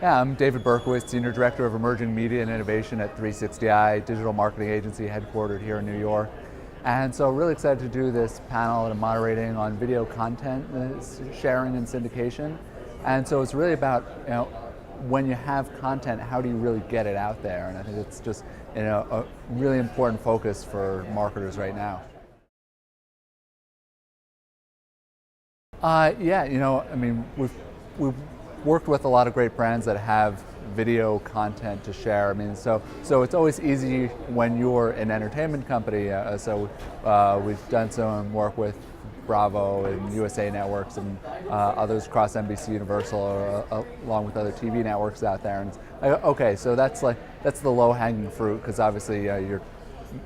Yeah, I'm David Berkowitz, Senior Director of Emerging Media and Innovation at 360i, digital marketing agency headquartered here in New York. And so really excited to do this panel that I'm moderating on video content sharing and syndication. And so it's really about, when you have content, how do you really get it out there? And I think it's just, a really important focus for marketers right now. We've worked with a lot of great brands that have video content to share. So it's always easy when you're an entertainment company. We've done some work with Bravo and USA Networks and others across NBC Universal, along with other TV networks out there. And okay, so that's the low-hanging fruit, because obviously you're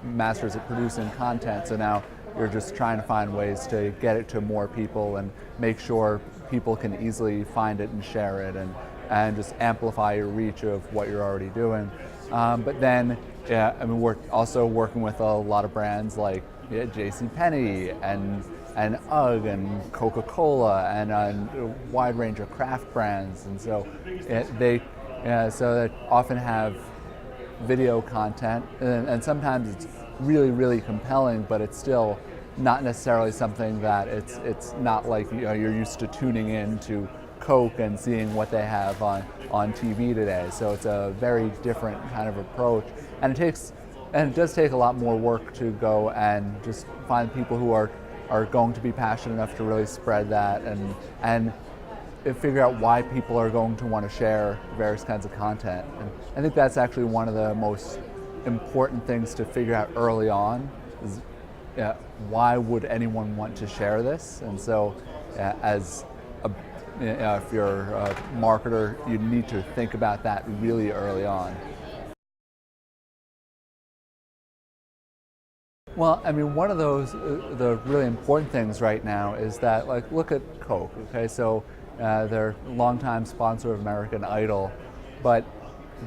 masters at producing content. So now you're just trying to find ways to get it to more people and make sure people can easily find it and share it, and just amplify your reach of what you're already doing. But then, we're also working with a lot of brands like JCPenney and UGG and Coca-Cola and a wide range of craft brands, and so they often have video content, and sometimes it's really, really compelling, but it's still not necessarily something that it's not like you're used to tuning in to Coke and seeing what they have on TV today. So it's a very different kind of approach, and it does take a lot more work to go and just find people who are going to be passionate enough to really spread that and figure out why people are going to want to share various kinds of content. And I think that's actually one of the most important things to figure out early on is why would anyone want to share this? And so if you're a marketer, you need to think about that really early on. Well, one of the really important things right now is that, look at Coke, okay? So they're a longtime sponsor of American Idol, but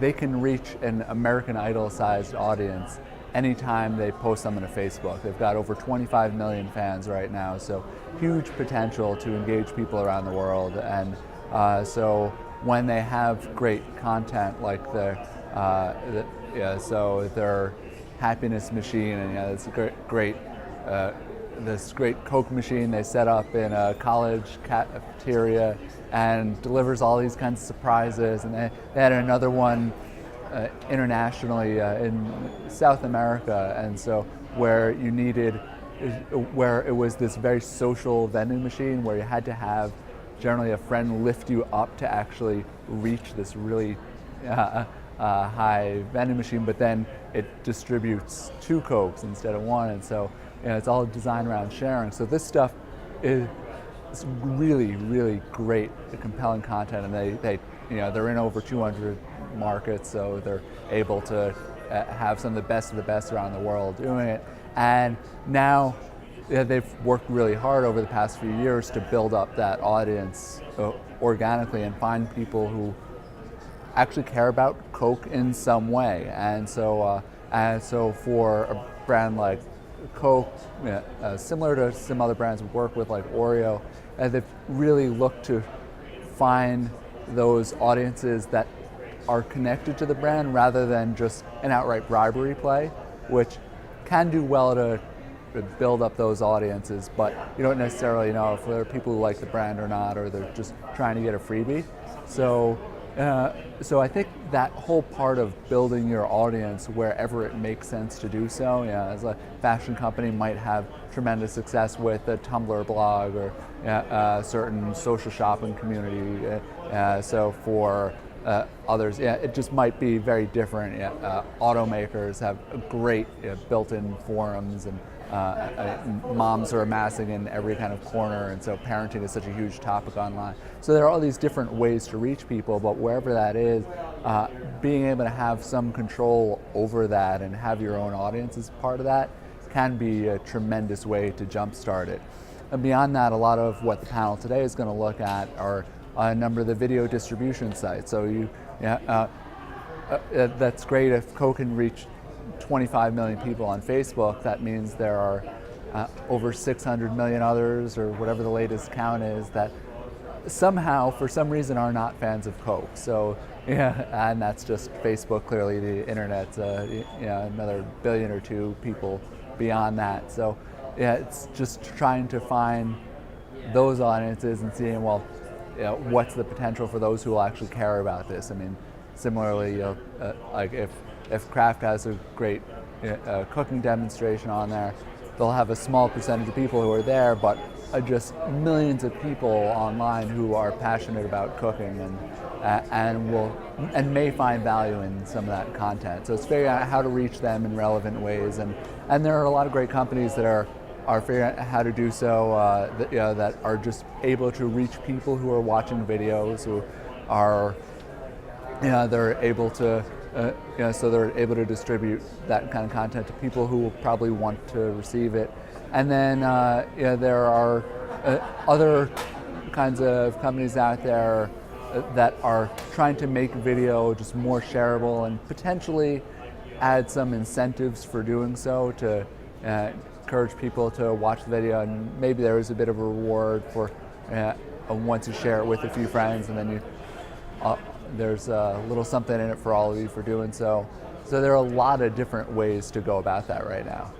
they can reach an American Idol-sized audience anytime they post something to Facebook. They've got over 25 million fans right now, so huge potential to engage people around the world. And so when they have great content like their happiness machine, and it's this great Coke machine they set up in a college cafeteria and delivers all these kinds of surprises. And they had another one internationally in South America, and so where it was this very social vending machine where you had to have generally a friend lift you up to actually reach this really high vending machine, but then it distributes 2 Cokes instead of 1, and so it's all designed around sharing. So this stuff is really, really great, compelling content, and they're in over 200 markets, so they're able to have some of the best around the world doing it. And now they've worked really hard over the past few years to build up that audience organically and find people who actually care about Coke in some way. And so for a brand like Coke, similar to some other brands we work with like Oreo, they've really looked to find those audiences that are connected to the brand rather than just an outright bribery play, which can do well to build up those audiences, but you don't necessarily know if there are people who like the brand or not, or they're just trying to get a freebie. So I think that whole part of building your audience wherever it makes sense to do so, as a fashion company might have tremendous success with a Tumblr blog or a certain social shopping community. So for others, it just might be very different. Automakers have great built-in forums, and moms are amassing in every kind of corner, and so parenting is such a huge topic online. So there are all these different ways to reach people, but wherever that is, being able to have some control over that and have your own audience as part of that can be a tremendous way to jumpstart it. And beyond that, a lot of what the panel today is going to look at are a number of the video distribution sites. So that's great if Coke can reach 25 million people on Facebook. That means there are over 600 million others, or whatever the latest count is, that somehow, for some reason, are not fans of Coke. So, yeah, and that's just Facebook. Clearly, the internet's another billion or two people beyond that. So, yeah, it's just trying to find those audiences and seeing, well, what's the potential for those who will actually care about this. I mean, similarly, like if Kraft has a great cooking demonstration on there, they'll have a small percentage of people who are there, but just millions of people online who are passionate about cooking and may find value in some of that content. So it's figuring out how to reach them in relevant ways, and there are a lot of great companies that are figuring out how to do so, that are just able to reach people who are watching videos, who are, they're able to, so they're able to distribute that kind of content to people who will probably want to receive it. And then there are other kinds of companies out there that are trying to make video just more shareable and potentially add some incentives for doing so to encourage people to watch the video, and maybe there is a bit of a reward for once you share it with a few friends, and then there's a little something in it for all of you for doing so. So there are a lot of different ways to go about that right now.